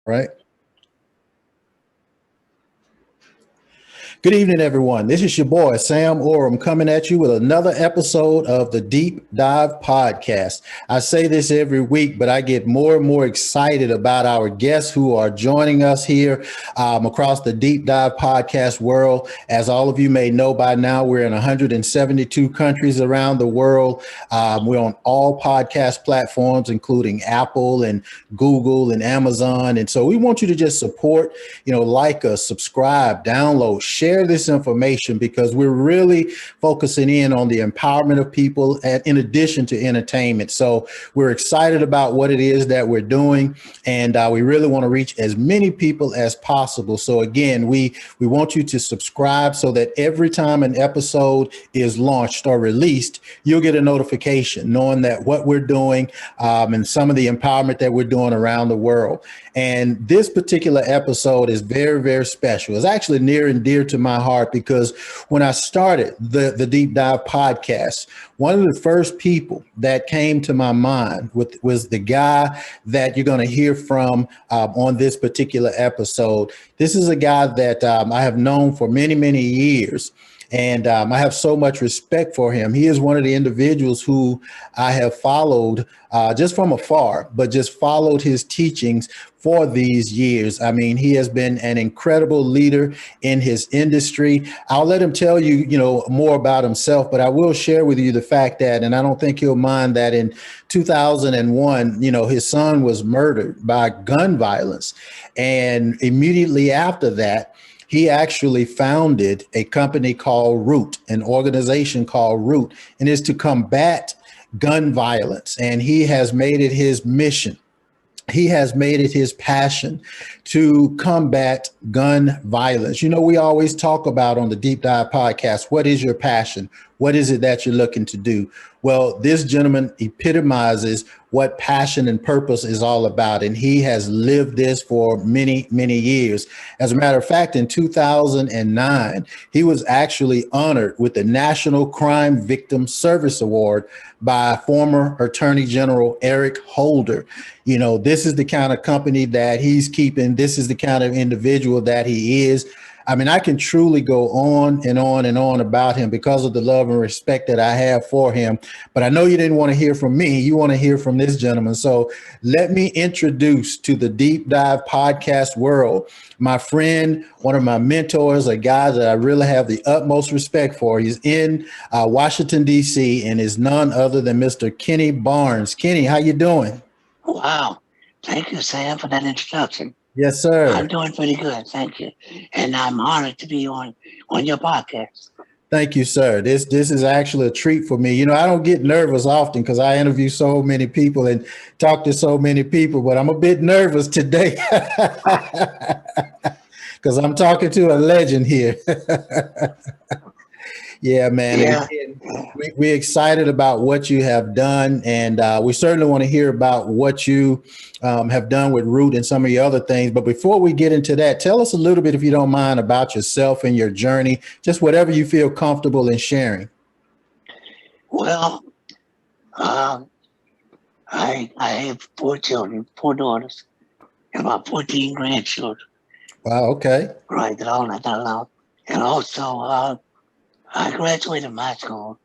Right. Good evening, everyone. This is your boy, Sam Oram, coming at you with another episode of the Deep Dive Podcast. I say this every week, but I get more and more excited about our guests who are joining us here across the Deep Dive Podcast world. As all of you may know by now, we're in 172 countries around the world. We're on all podcast platforms, including Apple and Google and Amazon. And so we want you to just support, like us, subscribe, download, share this information, because we're really focusing in on the empowerment of people in addition to entertainment. So we're excited about what it is that we're doing, and we really want to reach as many people as possible. So again, we want you to subscribe so that every time an episode is launched or released, you'll get a notification knowing that what we're doing and some of the empowerment that we're doing around the world. And this particular episode is very, very special. It's actually near and dear to my heart, because when I started the Deep Dive Podcast, one of the first people that came to my mind was the guy that you're going to hear from on this particular episode. This is a guy that I have known for many, many years. And I have so much respect for him. He is one of the individuals who I have followed just from afar, but just followed his teachings for these years. I mean, he has been an incredible leader in his industry. I'll let him tell you, more about himself, but I will share with you the fact that, and I don't think he'll mind, that in 2001, his son was murdered by gun violence. And immediately after that, he actually founded a company called Root, an organization called Root, and is to combat gun violence. And he has made it his mission. He has made it his passion to combat gun violence. We always talk about on the Deep Dive Podcast, what is your passion? What is it that you're looking to do? Well, this gentleman epitomizes what passion and purpose is all about. And he has lived this for many, many years. As a matter of fact, in 2009, he was actually honored with the National Crime Victim Service Award by former Attorney General Eric Holder. This is the kind of company that he's keeping. This is the kind of individual that he is. I mean, I can truly go on and on and on about him because of the love and respect that I have for him. But I know you didn't want to hear from me. You want to hear from this gentleman. So let me introduce to the Deep Dive Podcast world my friend, one of my mentors, a guy that I really have the utmost respect for. He's in Washington, D.C., and is none other than Mr. Kenny Barnes. Kenny, how you doing? Wow. Thank you, Sam, for that introduction. Yes, sir. I'm doing pretty good. Thank you. And I'm honored to be on your podcast. Thank you, sir. This is actually a treat for me. I don't get nervous often because I interview so many people and talk to so many people, but I'm a bit nervous today because I'm talking to a legend here. Yeah, man. Yeah. We're excited about what you have done, and we certainly want to hear about what you have done with Root and some of your other things. But before we get into that, tell us a little bit, if you don't mind, about yourself and your journey, just whatever you feel comfortable in sharing. Well, I have 4 children, 4 daughters, and about 14 grandchildren. Wow, okay. Right, that all that I love. And also, I graduated from high school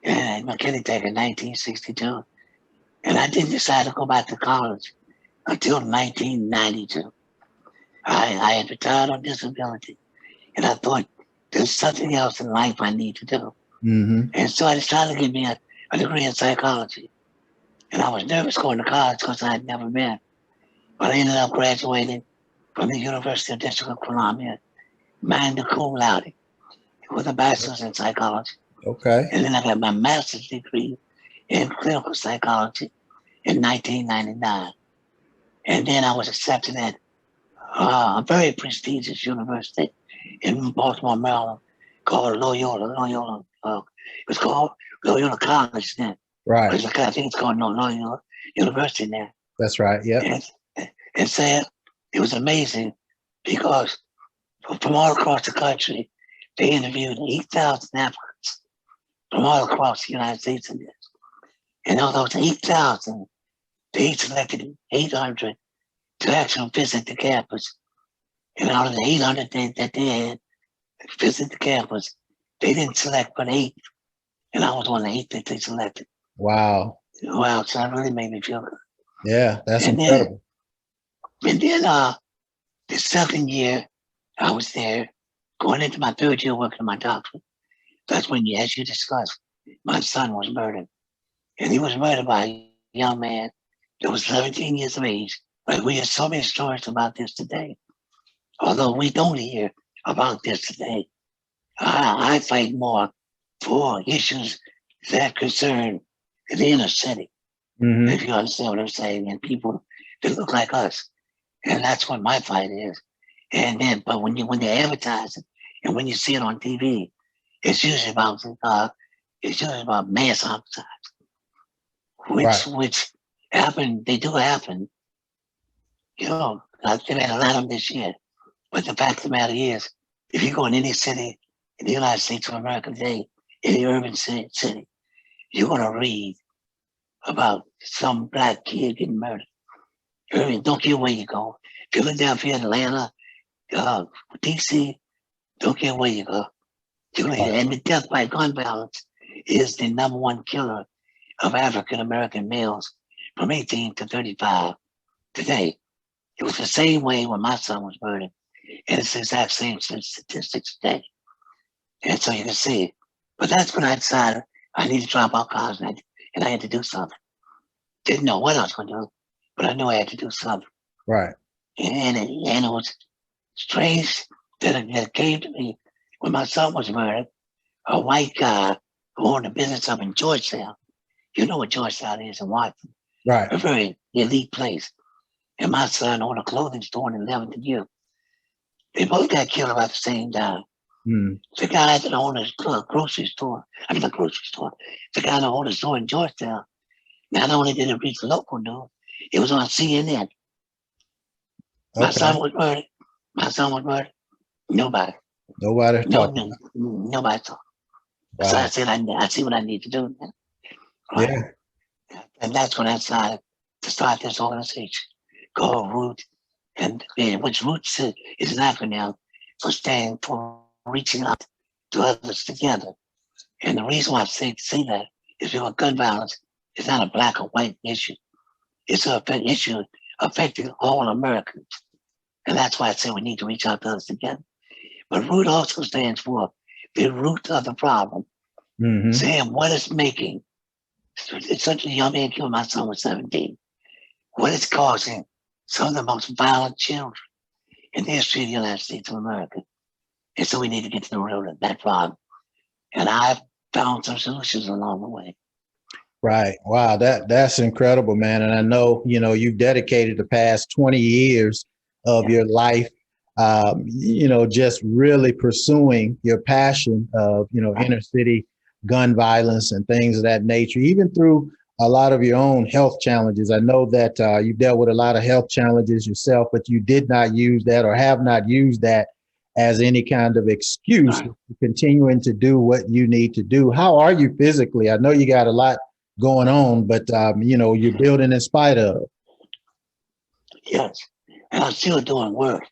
at McKinney Tech in 1962, and I didn't decide to go back to college until 1992. I had retired on disability, and I thought there's something else in life I need to do. Mm-hmm. And so I decided to get me a degree in psychology. And I was nervous going to college because I had never been. But I ended up graduating from the University of District of Columbia, magna cum laude, with a bachelor's in psychology. Okay. And then I got my master's degree in clinical psychology in 1999. And then I was accepted at a very prestigious university in Baltimore, Maryland, called Loyola. It was called Loyola College then. Right. I think it's called Loyola University now. That's right. Yeah. And said it was amazing because from all across the country, they interviewed 8,000 applicants from all across the United States in this. And of those 8,000, they selected 800 to actually visit the campus. And out of the 800 that they had visit the campus, they didn't select but 8. And I was one of the 8 that they selected. Wow. Wow, so that really made me feel good. Yeah, that's And incredible. then the second year I was there, going into my 3rd year working on my doctorate. That's when, as you discussed, my son was murdered. And he was murdered by a young man that was 17 years of age. But we hear so many stories about this today. Although we don't hear about this today, I fight more for issues that concern the inner city, Hmm. if you understand what I'm saying, and people that look like us. And that's what my fight is. And then, but when they advertise it and when you see it on TV, it's usually about mass homicide, Right. which happen. They do happen. You know, they've had a lot of them this year. But the fact of the matter is, if you go in any city in the United States of America today, any urban city, you're going to read about some black kid getting murdered. Don't care where you go. Philadelphia, Atlanta, DC, don't care where you go. Right. And the death by gun violence is the #1 killer of African American males from 18 to 35 today. It was the same way when my son was murdered. And it's the exact same statistics today. And so you can see. But that's when I decided I need to drop out college and I had to do something. Didn't know what I was going to do, but I knew I had to do something. Right. And it was strange that it came to me when my son was murdered. A white guy who owned a business up in Georgetown. You know what Georgetown is in Washington. Right. A very elite place. And my son owned a clothing store in 11th and U. They both got killed about the same time. Mm. The guy that owned a grocery store, the grocery store, the guy that owned a store in Georgetown, not only did it reach local news, it was on CNN. My Okay. son was murdered. My son was murdered. Nobody. Nobody No, talking. nobody talked. So I Wow. said, I see what I need to do now. Right. Yeah. And that's when I decided to start this organization called Root. And which Roots is an acronym for standing for reaching out to others together. And the reason why I say that is because gun violence is not a black or white issue. It's an issue affecting all Americans. And that's why I say we need to reach out to others together. But root also stands for the root of the problem. Hmm. Saying what is making such a young man killed my son was 17. What is causing some of the most violent children in the history of the United States of America? And so we need to get to the root of that problem. And I've found some solutions along the way. Right. Wow. That's incredible, man. And I know, you've dedicated the past 20 years of your life, just really pursuing your passion of, inner city gun violence and things of that nature, even through a lot of your own health challenges. I know that you dealt with a lot of health challenges yourself, but you did not use that or have not used that as any kind of excuse to continuing to do what you need to do. How are you physically? I know you got a lot going on, but you're building in spite of. Yes, and I'm still doing work.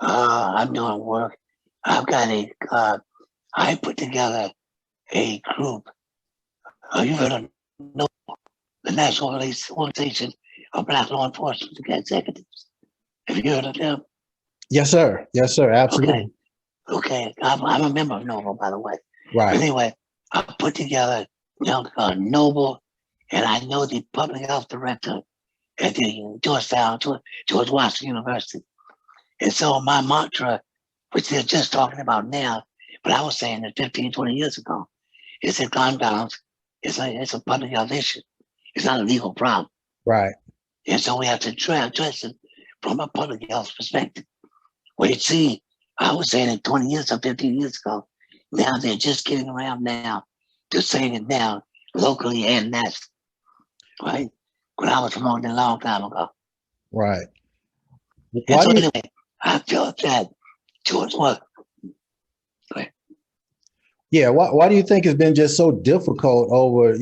I'm doing work. I've got I put together a group. You heard of the National Organization of Black Law Enforcement Executives. Have you heard of them? Yes, sir. Yes, sir. Absolutely. Okay. I'm a member of Noble, by the way. Right. But anyway, I put together Noble, and I know the public health director at the George Washington University. And so my mantra, which they're just talking about now, but I was saying it 15, 20 years ago, is that gun violence is a public health issue. It's not a legal problem. Right. And so we have to address it from a public health perspective. Well, you see, I was saying it 20 years or 15 years ago. Now they're just getting around now to saying it now locally and nationally, right? When I was promoting a long time ago. Right. And so anyway, I felt that George was. Yeah, why do you think it's been just so difficult over,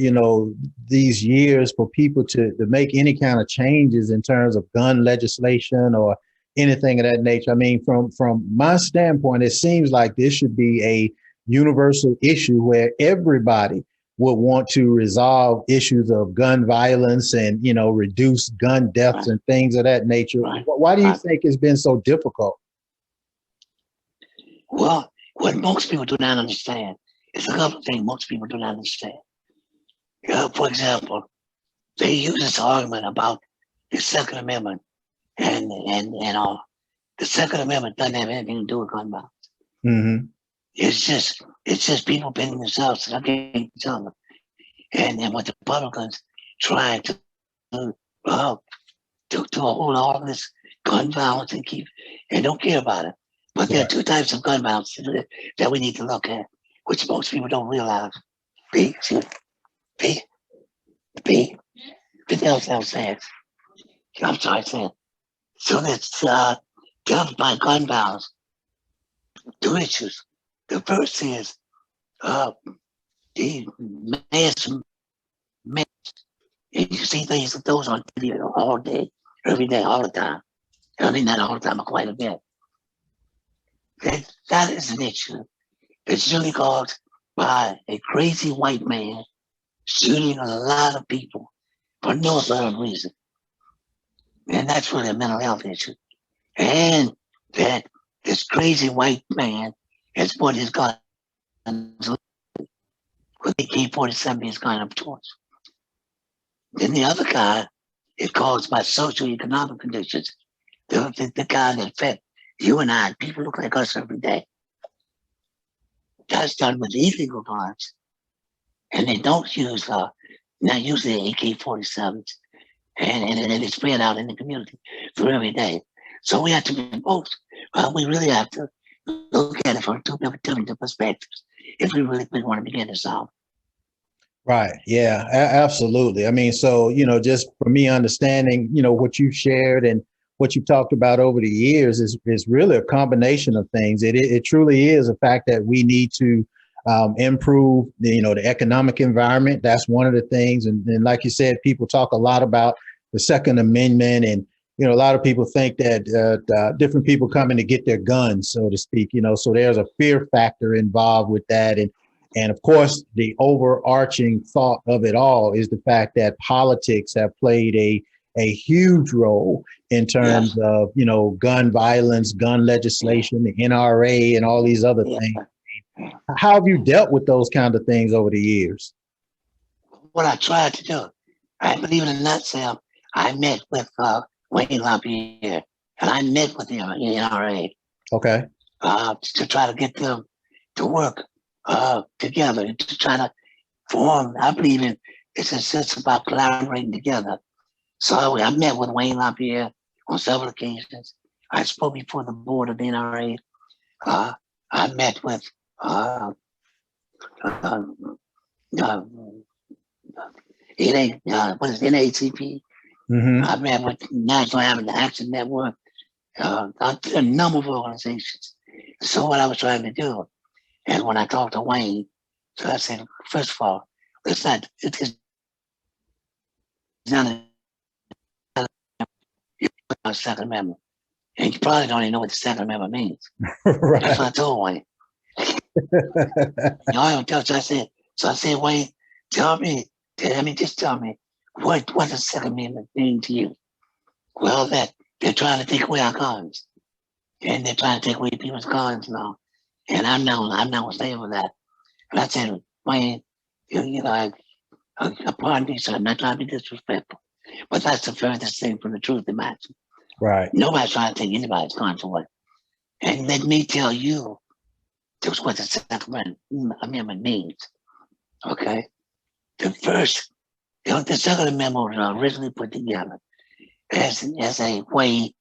these years for people to make any kind of changes in terms of gun legislation or anything of that nature? I mean, from my standpoint, it seems like this should be a universal issue where everybody would want to resolve issues of gun violence and, reduce gun deaths Right, and things of that nature. right, Why do you right. think it's been so difficult? Well, what most people do not understand is a couple of things most people do not understand. For example, they use this argument about the Second Amendment and all. The Second Amendment doesn't have anything to do with gun violence. Hmm. It's just people pitting themselves against each other. And what the Republicans trying uh, to hold all this gun violence and don't care about it. But there are Right. two types of gun violence that we need to look at, which most people don't realize. B, B, B, Fidel says. I'm sorry, saying. So that's governed by gun violence. Two issues. The first is uh, the mass. And you see things like those on TV all day, every day, all the time. I mean, not all the time, but quite a bit. That is an issue. It's usually caused by a crazy white man shooting a lot of people for no apparent reason. And that's really a mental health issue. And that this crazy white man has put his gun with the AK-47 he's gone up towards. Then the other guy is caused by socioeconomic conditions. The guy that fed you and I, people look like us every day. That's done with illegal guns. And they don't use, not use the AK-47s. And it's spread out in the community for every day. So we have to be both. We really have to look at it from two different perspectives if we really want to begin to solve. Right. Yeah, absolutely. I mean, so, just for me understanding, what you shared and what you've talked about over the years is really a combination of things. It truly is a fact that we need to improve the economic environment. That's one of the things. And like you said, people talk a lot about the Second Amendment, and a lot of people think that different people coming to get their guns, so to speak. So there's a fear factor involved with that, and of course, the overarching thought of it all is the fact that politics have played a huge role in terms Yes. of, gun violence, gun legislation, the NRA, and all these other Yeah. things. How have you dealt with those kind of things over the years? What I tried to do, I believe it or not, Sam, I met with Wayne LaPierre, and I met with him in the NRA Okay. to try to get them to work together to try to form. I believe it's a sense about collaborating together. So I met with Wayne LaPierre on several occasions. I spoke before the board of the NRA. I met with uh, uh, what is it, NAACP. Mm-hmm. I met with National Advertising Action Network, a number of organizations. So what I was trying to do, and when I talked to Wayne, so I said, first of all, it's not a Second Amendment. And you probably don't even know what the Second Amendment means. Right. That's what I told Wayne. I don't tell. So I said, Wayne, just tell me, what does the Second Amendment mean to you? Well, that they're trying to take away our guns. And they're trying to take away people's guns now. And I'm not staying with that. And I said, Wayne, pardon me, sir, I'm not trying to be disrespectful. But that's the furthest thing from the truth in my. Right. Nobody's trying to take anybody's guns away. And let me tell you just what the Second Amendment means. Okay? The Second Amendment was originally put together as a way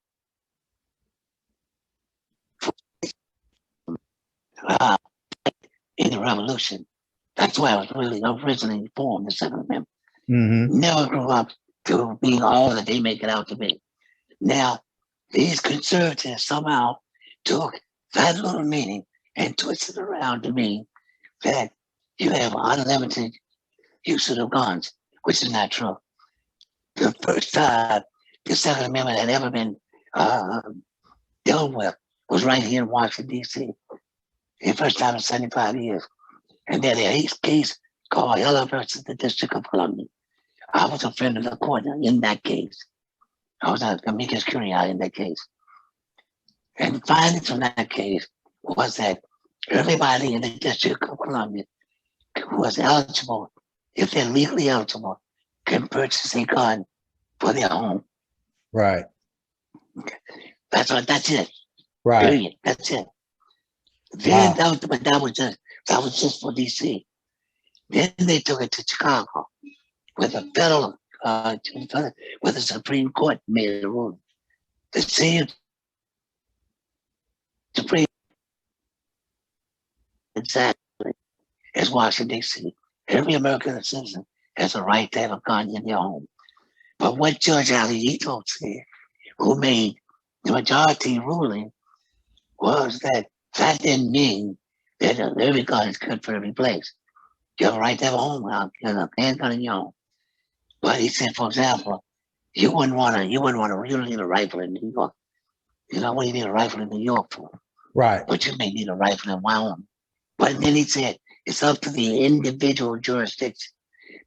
in the revolution. That's why it was really originally formed, the Second Amendment. Mm-hmm. Never grew up to being all that they make it out to be. Now, these conservatives somehow took that little meaning and twisted it around to mean that you have unlimited use of the guns, which is not true. The first time the Second Amendment had ever been uh, dealt with was right here in Washington, D.C. The first time in 75 years. And then a case called Heller versus the District of Columbia. I was a friend of the court in that case. I was an amicus curiae in that case. And the findings from that case was that everybody in the District of Columbia who was eligible, if they're legally eligible, can purchase a gun for their home. Right. That's it. Right. Period. That's it. Then that was just for DC. Then they took it to Chicago, where the federal, where the Supreme Court made a ruling. The same Supreme exactly as Washington D.C. Every American citizen has a right to have a gun in their home. But what Judge Alito said, who made the majority ruling, was that didn't mean that every gun is good for every place. You have a right to have a home, a handgun in your home. But he said, for example, you don't need a rifle in New York. You know what you need a rifle in New York for? Right. But you may need a rifle in Wyoming. But then he said, it's up to the individual jurisdiction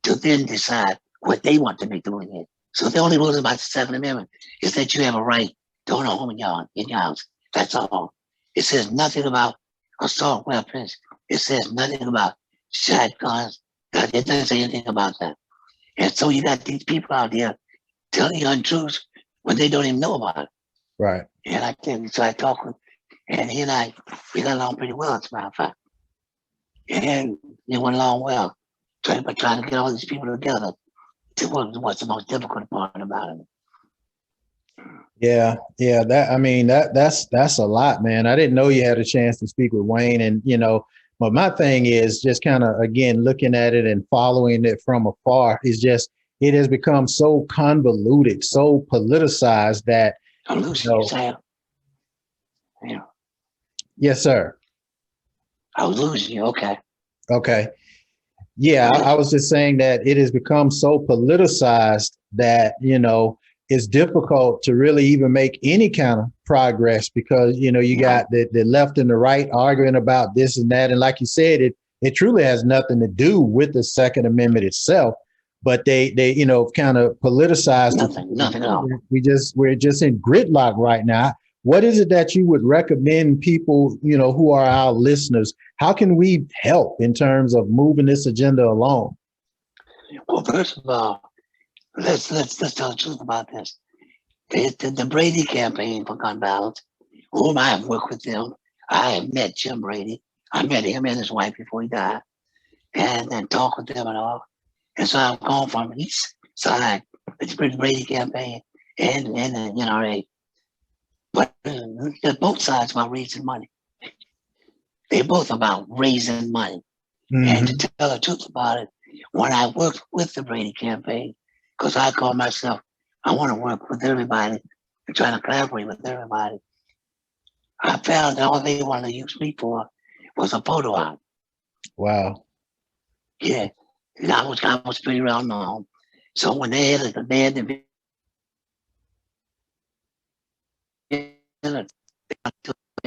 to then decide what they want to be doing it. So the only rule about the Second Amendment is that you have a right to own a home in your house. That's all. It says nothing about assault weapons. It says nothing about shotguns. It doesn't say anything about that. And so you got these people out there telling you untruths when they don't even know about it. Right. And I talked with, and he and I, we got along pretty well, as a matter of fact. And it went along well, trying to get all these people together. It was what's the most difficult part about it. Yeah. That's a lot, man. I didn't know you had a chance to speak with Wayne, and but my thing is just kind of, again, looking at it and following it from afar is just, it has become so convoluted, so politicized that. I'm losing you, Sam. Yeah. Yes, sir. I was losing you. Okay. Okay. Yeah, I was just saying that it has become so politicized that, it's difficult to really even make any kind of progress because, you got the left and the right arguing about this and that. And like you said, it truly has nothing to do with the Second Amendment itself, but they kind of politicized nothing at all. We're just in gridlock right now. What is it that you would recommend people, who are our listeners? How can we help in terms of moving this agenda along? Well, first of all, let's tell the truth about this. The Brady campaign for gun violence, whom I have worked with them. I have met Jim Brady. I met him and his wife before he died, and then talked with them and all. And so I've gone from each side, the Brady campaign and the NRA. But they're both sides about raising money. They're both about raising money. Mm-hmm. And to tell the truth about it, when I worked with the Brady campaign, because I call myself, I want to work with everybody and try to collaborate with everybody, I found that all they wanted to use me for was a photo op. Wow. Yeah. And I was pretty well known. So when they had the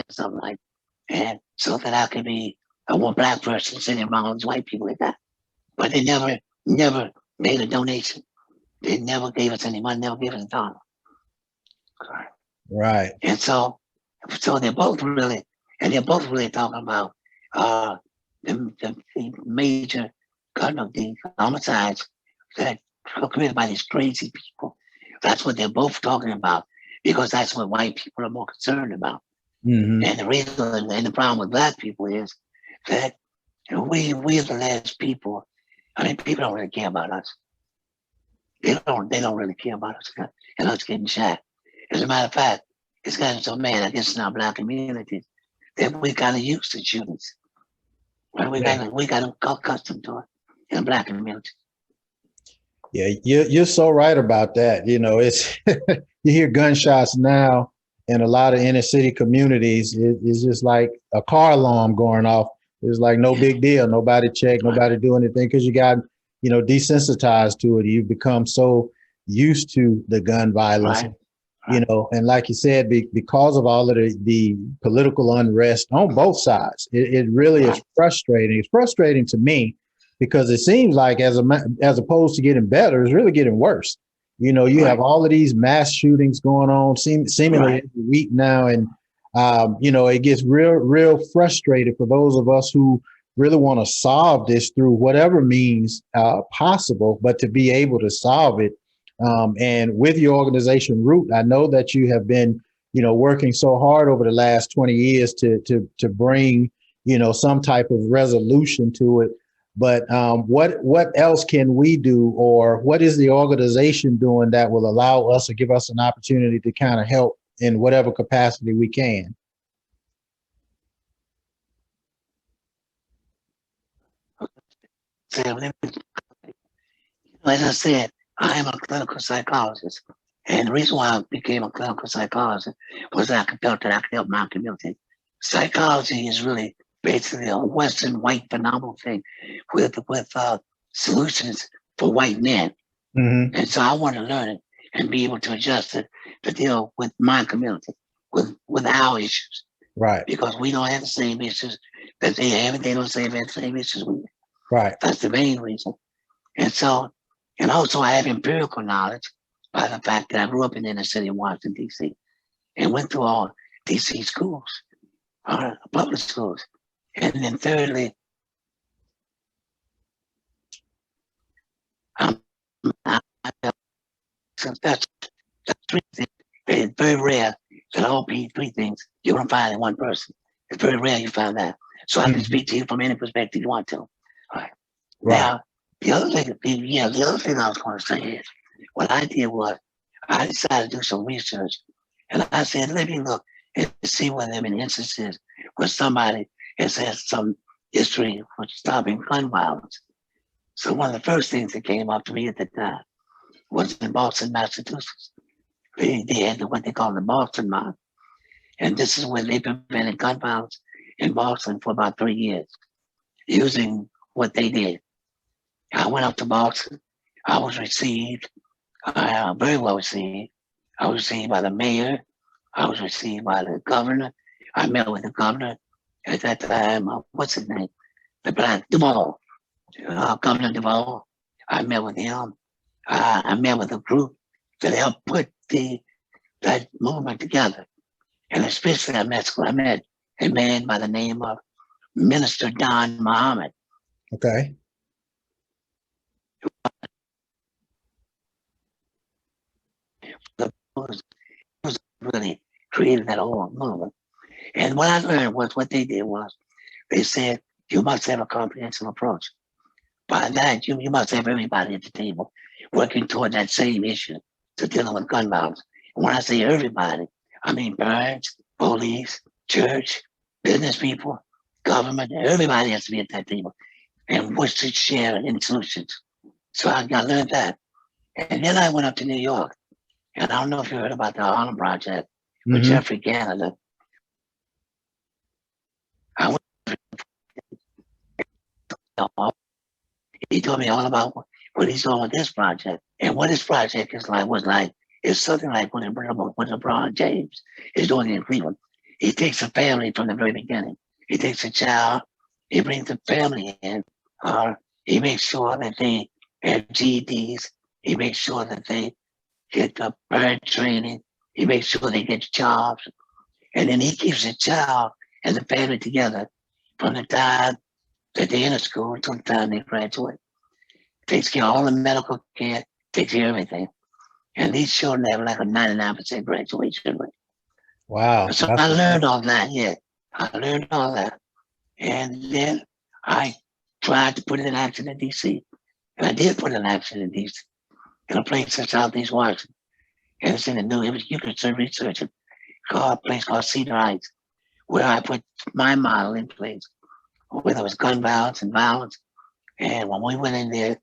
something like, and so that I could be a one black person sitting around all these white people like that. But they never made a donation. They never gave us any money, never gave us a dollar. Right. And so they're both really talking about the major the homicides that are committed by these crazy people. That's what they're both talking about, because that's what white people are more concerned about. Mm-hmm. And the reason and the problem with black people is that we are the last people. I mean, people don't really care about us. They don't really care about us and us getting shot. As a matter of fact, it's gotten so bad, I guess, in our black communities that we kind of used to shootings. Right? We got accustomed to it in the black community. Yeah, you're so right about that. It's you hear gunshots now in a lot of inner city communities. It's just like a car alarm going off It's like no big deal. Nobody checked, nobody do anything because you got, desensitized to it. You've become so used to the gun violence, Right. and like you said, because of all of the political unrest on both sides, it really is frustrating. It's frustrating to me because it seems like as opposed to getting better, it's really getting worse. You have all of these mass shootings going on seemingly every week now. And, it gets real frustrated for those of us who really want to solve this through whatever means possible, but to be able to solve it. And with your organization Root, I know that you have been, working so hard over the last 20 years to bring, some type of resolution to it. But what else can we do, or what is the organization doing that will allow us or give us an opportunity to kind of help in whatever capacity we can? So, as I said, I am a clinical psychologist. And the reason why I became a clinical psychologist was that I felt that I could help my community. Psychology is really basically a Western white phenomenal thing with solutions for white men. Mm-hmm. And so I want to learn it and be able to adjust it to deal with my community, with our issues. Right. Because we don't have the same issues that they have, and they don't have the same issues we have. Right. That's the main reason. And so, and also I have empirical knowledge by the fact that I grew up in the inner city of Washington, D.C. and went through all D.C. schools, public schools. And then thirdly, so that's three things. It's very rare that all three things you're going to find in one person. It's very rare you find that. So I can speak to you from any perspective you want to. All right. Now, the other thing I was going to say is, what I did was I decided to do some research, and I said, let me look and see whether there have been instances where somebody has had some history for stopping gun violence. So one of the first things that came up to me at the time was in Boston, Massachusetts. They had what they call the Boston Mob, and this is where they prevented gun violence in Boston for about 3 years, using what they did. I went up to Boston. I was received, very well received. I was received by the mayor. I was received by the governor. I met with the governor at that time. What's his name? The Black Duvall, Governor Duvall. I met with him. I met with a group that helped put that movement together. And especially I met a man by the name of Minister Don Muhammad. Okay. Was really created that whole movement. And what I learned was what they did was they said you must have a comprehensive approach. By that, you must have everybody at the table working toward that same issue to dealing with gun violence. And when I say everybody, I mean parents, police, church, business people, government, everybody has to be at that table and wish to share in solutions. So I learned that. And then I went up to New York. And I don't know if you heard about the Harlem Project with Jeffrey Canada. I went. He told me all about what he's doing with this project. And what this project is something like what LeBron James is doing in Cleveland. He takes a family from the very beginning. He takes a child, he brings the family in, he makes sure that they have GEDs, he makes sure that they get the parent training, he makes sure they get jobs, and then he keeps the child and the family together from the time that they're in school until the time they graduate. Takes care of all the medical care, takes care of everything. And these children have like a 99% graduation rate. Wow. So I learned all that, yeah. I learned all that. And then I tried to put it in action in DC. And I did put it in action in DC, in a place in Southeast Washington. And it's in the new, you can research it, a place called Cedar Heights, where I put my model in place, where there was gun violence and violence. And when we went in there,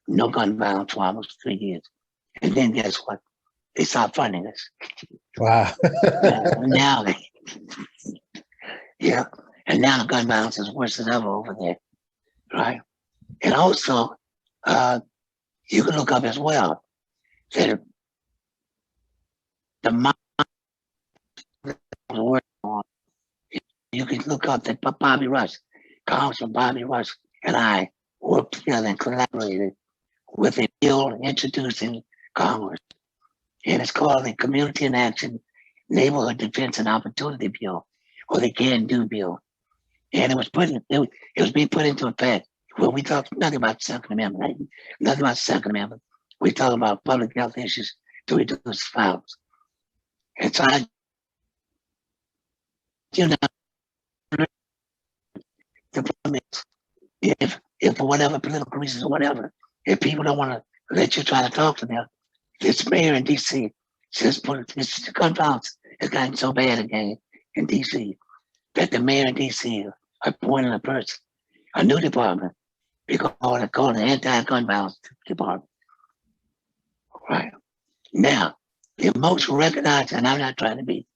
no gun violence for almost 3 years. And then guess what? They stopped funding us. Wow. Now they, yeah. And now the gun violence is worse than ever over there, right? And also, you can look up as well that the mob was working on. You can look up that Bobby Rush, Congressman Bobby Rush, and I worked together and collaborated with a bill introducing Congress. And it's called the Community in Action Neighborhood Defense and Opportunity Bill, or the Can Do Bill. And it was being put into effect. Well, we talk nothing about Second Amendment, right? Nothing about Second Amendment. We talk about public health issues to reduce violence. And so you know, the problem is if for whatever political reasons or whatever, if people don't want to let you try to talk to them, this mayor in DC just the gun violence has gotten so bad again in DC that the mayor in DC appointed a new department. We call it the Anti-Gun Violence Department. Right. Now, the most recognized, and I'm not trying to be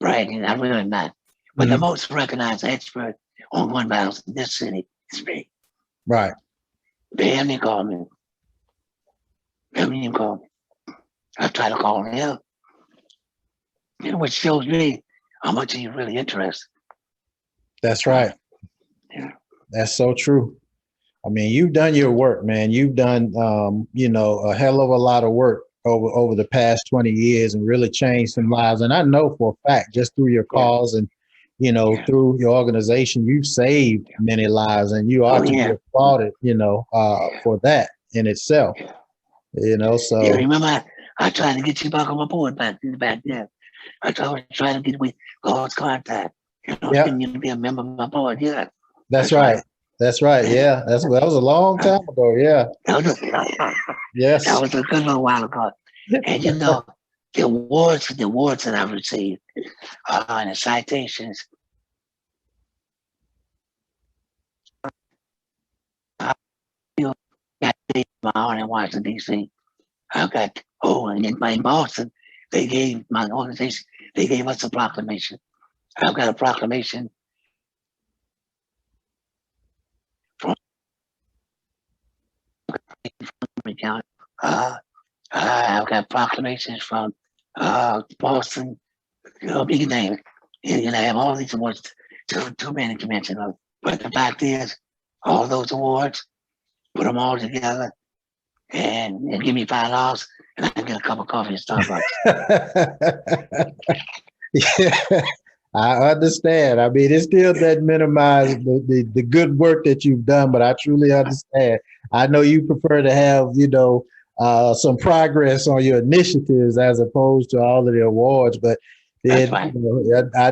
bragging, I'm really not, but the most recognized expert on gun violence in this city is me. Right. They haven't called me. They haven't even called me. I try to call him, which shows me how much he's really interested. That's right. Yeah. That's so true. I mean, you've done your work, man. You've done, a hell of a lot of work over the past 20 years and really changed some lives. And I know for a fact, just through your cause and, through your organization, you've saved many lives, and you ought to be applauded, for that in itself, so. Yeah, remember, I tried to get you back on my board back then. I was trying to get with God's contact, getting you to be a member of my board. Yeah. That's right. That's right. Yeah. That was a long time ago. Yeah. Yes. That was a good little while ago. And the awards that I've received and the citations. I got my own in Washington, D.C. I got, and in Boston, they gave my organization, they gave us a proclamation. I've got a proclamation from County. I've got proclamations from Boston, big name. And I have all these awards, too many to mention. But the fact is, all those awards, put them all together and give me $5 and I can get a cup of coffee at Starbucks. Yeah, I understand. I mean, it still doesn't minimize the good work that you've done, but I truly understand. I know you prefer to have, some progress on your initiatives as opposed to all of the awards, but I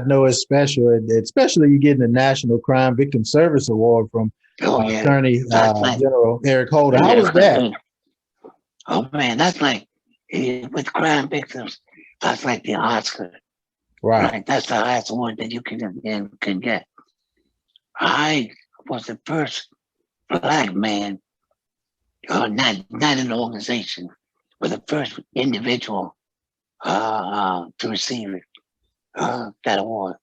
know it's special, and especially you getting the National Crime Victim Service Award from Attorney General Eric Holder. How was that? Oh man, that's like with crime victims. That's like the Oscar. Right. That's the highest award that you can get. I was the first Black man, not in an organization, but the first individual to receive it, that award.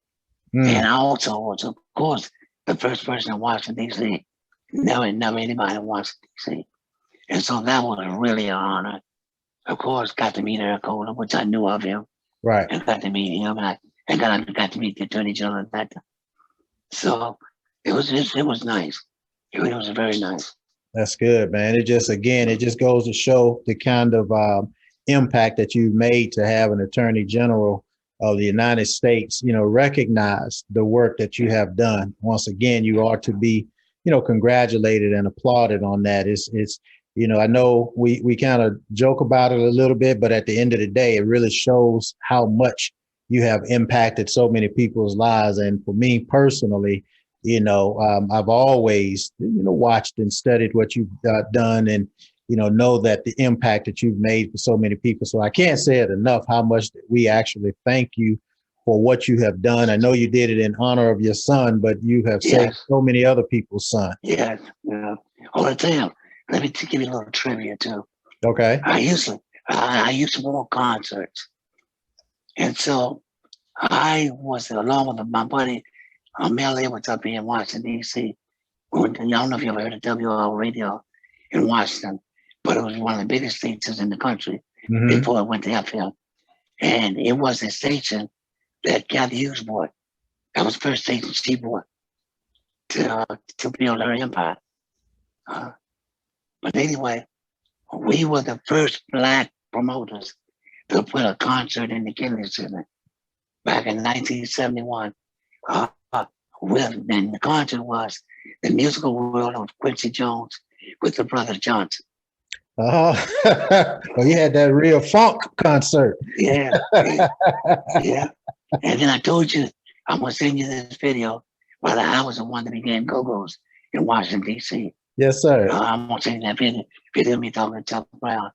And I also was, of course, the first person in Washington, D.C. Never anybody in Washington, D.C. And so that was really an honor. Of course, got to meet Eric Holder, which I knew of him. Right. And got to meet him, and I got to meet the Attorney General at that time. So it was nice. It was very nice. That's good, man. It just goes to show the kind of impact that you've made to have an Attorney General of the United States, recognize the work that you have done. Once again, you are to be, congratulated and applauded on that. It's I know we kind of joke about it a little bit, but at the end of the day, it really shows how much you have impacted so many people's lives. And for me personally, I've always, watched and studied what you've done and, know that the impact that you've made for so many people. So I can't say it enough how much we actually thank you for what you have done. I know you did it in honor of your son, but you have saved so many other people's son. Yes. Yeah. Oh, damn. Let me give you a little trivia too. Okay. I used to walk concerts. And so I was, along with my buddy, Mel A was up here in Washington, D.C. I don't know if you ever heard of WL Radio in Washington, but it was one of the biggest stations in the country before it went to FM. And it was a station that Kathy Hughes bought. That was the first station she bought to build her empire. But anyway, we were the first Black promoters to put a concert in the Kennedy Center back in 1971. And the concert was The Musical World of Quincy Jones with the Brothers Johnson. Well, you had that real funk concert. Yeah. And then I told you, I'm going to send you this video while I was the one that began Go-Go's in Washington, D.C. Yes, sir. I'm going to send you that video of me talking to Chuck Brown.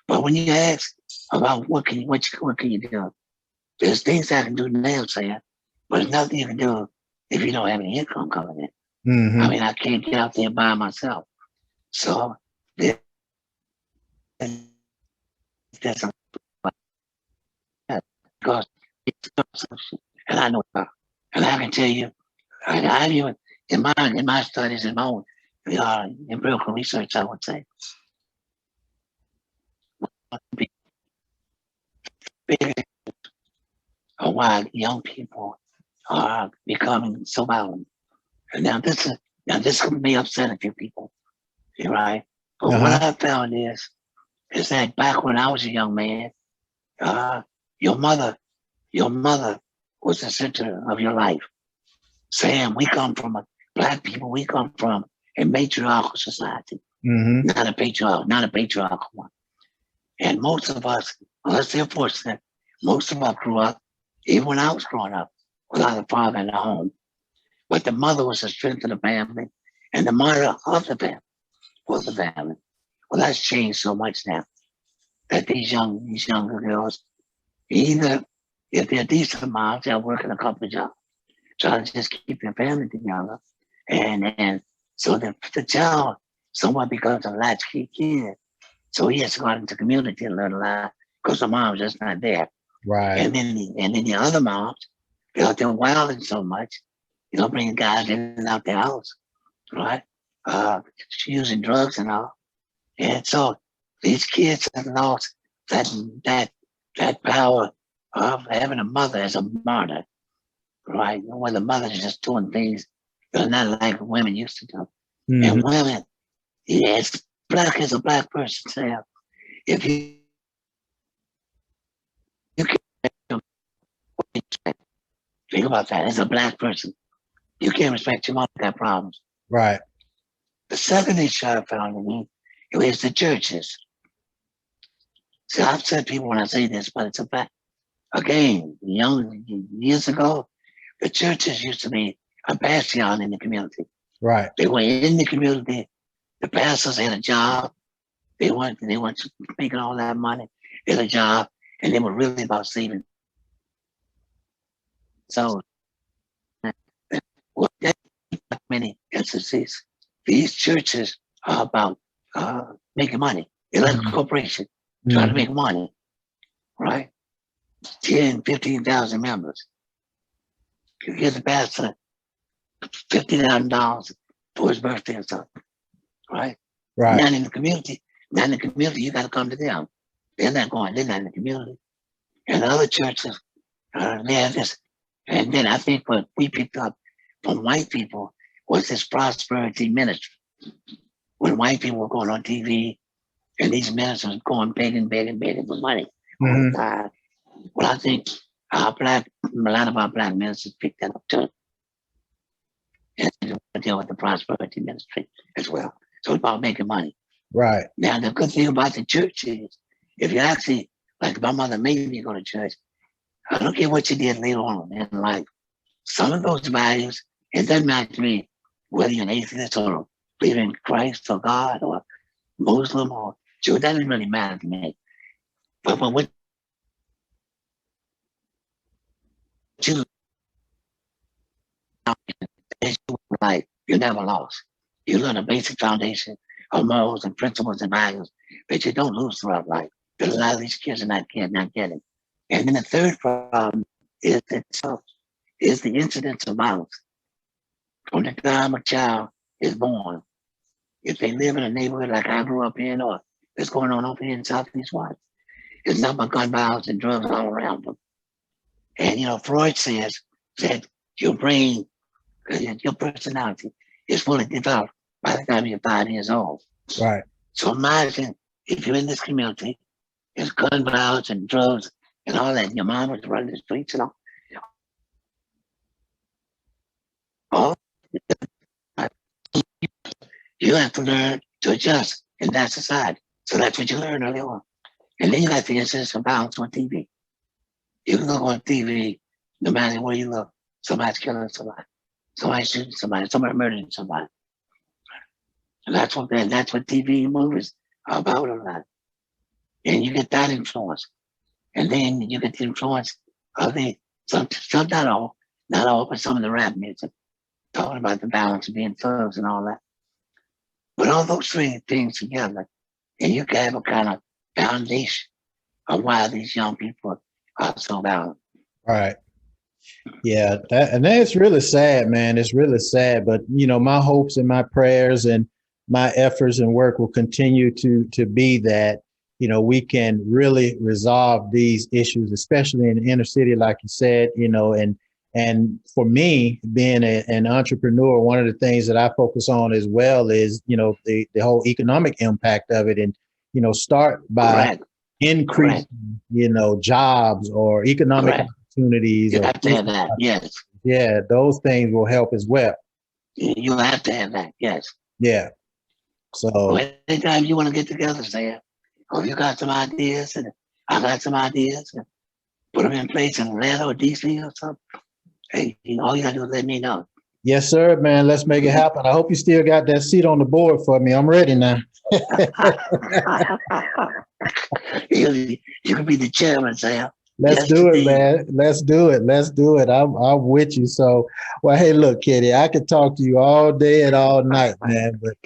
But when you ask about what can you do, there's things I can do now, Sam, but there's nothing you can do if you don't have any income coming in. I mean, I can't get out there by myself. So there's because and I know about, and I can tell you, I even in my studies, in my own empirical research, I would say, why young people are becoming so violent. And now this may upset a few people, right? But what I found is that back when I was a young man, your mother was the center of your life. Sam, we come from Black people. We come from a matriarchal society, not a patriarchal one. And most of us, unless they're fortunate, most of us grew up, even when I was growing up, without a father in the home. But the mother was the strength of the family, and the mother of the family was the family. Well, that's changed so much now that these younger girls, either if they're decent moms, they're working a couple of jobs, trying to just keep their family together, and so the child somewhat becomes a latchkey kid. So he has to go out into the community and learn a lot because the mom's just not there. Right. And then the other moms, they're out there wilding so much, bringing guys in and out their house, right? Using drugs and all. And so these kids have lost that power of having a mother as a martyr, right? When the mother is just doing things that are not like women used to do. And women, as Black as a Black person, Sam, if you can think about that, as a Black person, you can't respect your mother, got problems. Right. The second issue I found in me is the churches. See, I've said people when I say this, but it's a fact. Again, years ago, the churches used to be a bastion in the community. Right. They were in the community. The pastors had a job. They weren't making all that money. They had a job, and they were really about saving. So, well, many instances, these churches are about making money. They're like a corporation trying to make money, right? 10, 15,000 members. You give the pastor $50,000 for his birthday or something, right? Right. Not in the community, you got to come to them. They're not in the community. And other churches, they have this. And then I think what we picked up from white people was this prosperity ministry. When white people were going on TV and these ministers going begging for money all the time. Well, I think a lot of our Black ministers picked that up too. And deal with the prosperity ministry as well. So it's about making money. Right. Now, the good thing about the church is, if you actually, like my mother made me go to church, I don't care what you did later on in life. Some of those values, it doesn't matter to me whether you're an atheist or believe in Christ or God or Muslim or Jew. It doesn't really matter to me. But what you life, you never lost. You learn a basic foundation of morals and principles and values that you don't lose throughout life. That a lot of these kids are not getting. And then the third problem is the incidence of violence from the time a child is born. If they live in a neighborhood like I grew up in, or what's going on over here in Southeast Washington, it's nothing but gun violence and drugs all around them. And Freud said your brain, your personality is fully developed by the time you're 5 years old. Right. So imagine if you're in this community, there's gun violence and drugs and all that. Your mom was running the streets and all. You have to learn to adjust in that society. So that's what you learn early on. And then you got the incidents of violence on TV. You can look on TV, no matter where you look, somebody's killing somebody, somebody's shooting somebody, somebody murdering somebody. And that's what TV movies are about a lot. And you get that influence. And then you get the influence of some not all, but some of the rap music, talking about the balance of being thugs and all that. But all those three things together, and you can have a kind of foundation of why these young people are so violent. Right. Yeah, that's really sad, man. It's really sad. But my hopes and my prayers and my efforts and work will continue to be that we can really resolve these issues, especially in the inner city, like you said. And for me, being an entrepreneur, one of the things that I focus on as well is the whole economic impact of it, and start by increasing jobs or economic opportunities. You have to have that, yes. Yeah, those things will help as well. You have to have that, yes. Yeah. So anytime you want to get together, say, oh, you got some ideas and I got some ideas, and put them in place in Atlanta or DC or something. Hey, all you gotta do is let me know. Yes, sir, man. Let's make it happen. I hope you still got that seat on the board for me. I'm ready now. You can be the chairman, Sam. Let's do it, man. Let's do it. I'm with you. So, well, hey, look, Kenny, I could talk to you all day and all night, man, but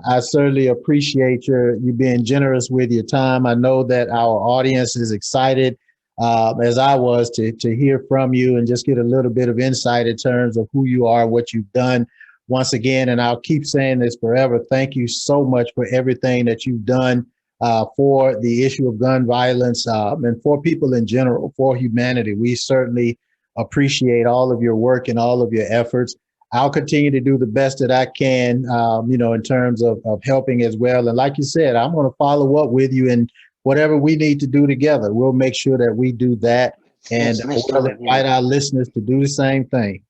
I certainly appreciate you being generous with your time. I know that our audience is excited, as I was, to hear from you and just get a little bit of insight in terms of who you are, what you've done. Once again, and I'll keep saying this forever, thank you so much for everything that you've done for the issue of gun violence and for people in general, for humanity. We certainly appreciate all of your work and all of your efforts. I'll continue to do the best that I can, in terms of helping as well. And like you said, I'm going to follow up with you, and whatever we need to do together, we'll make sure that we do that. And we'll invite our listeners to do the same thing.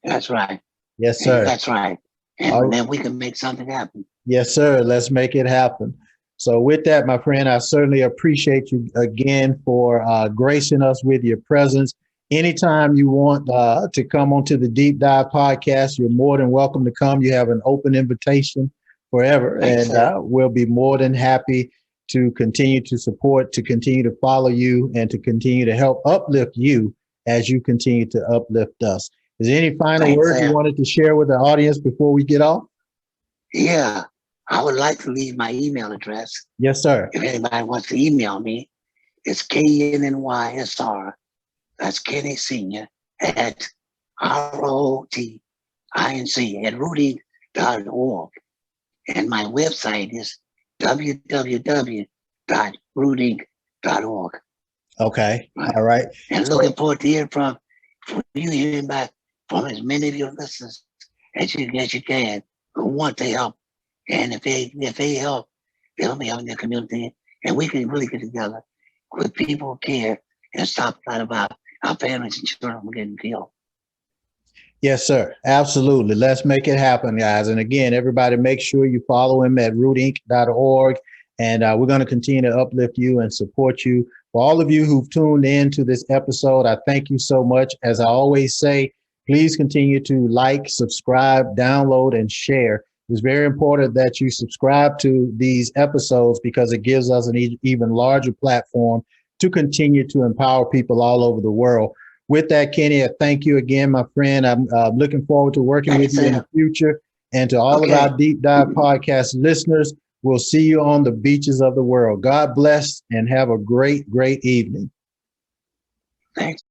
That's right. Yes, sir. That's right. And then we can make something happen. Yes, sir. Let's make it happen. So with that, my friend, I certainly appreciate you again for gracing us with your presence. Anytime you want to come onto the Deep Dive podcast, you're more than welcome to come. You have an open invitation forever. Thanks, and we'll be more than happy to continue to support, to continue to follow you, and to continue to help uplift you as you continue to uplift us. Is there any final words you wanted to share with the audience before we get off? Yeah, I would like to leave my email address. Yes, sir. If anybody wants to email me, it's KNNYSR. That's Kenny Senior at ROTINC at rooting.org. And my website is www.rooting.org. Okay. All right. And looking forward to hearing back from as many of your listeners as you can who want to help. And if they help, they'll be out in their community, and we can really get together with people who care and stop a lot about our families and children from getting killed. Yes, sir. Absolutely. Let's make it happen, guys. And again, everybody, make sure you follow him at rootinc.org. And we're going to continue to uplift you and support you. For all of you who've tuned in to this episode, I thank you so much. As I always say, please continue to like, subscribe, download, and share. It's very important that you subscribe to these episodes because it gives us an even larger platform to continue to empower people all over the world. With that, Kenny, I thank you again, my friend. I'm looking forward to working with you in the future. And to all of our Deep Dive podcast listeners, we'll see you on the beaches of the world. God bless and have a great, great evening. Thanks.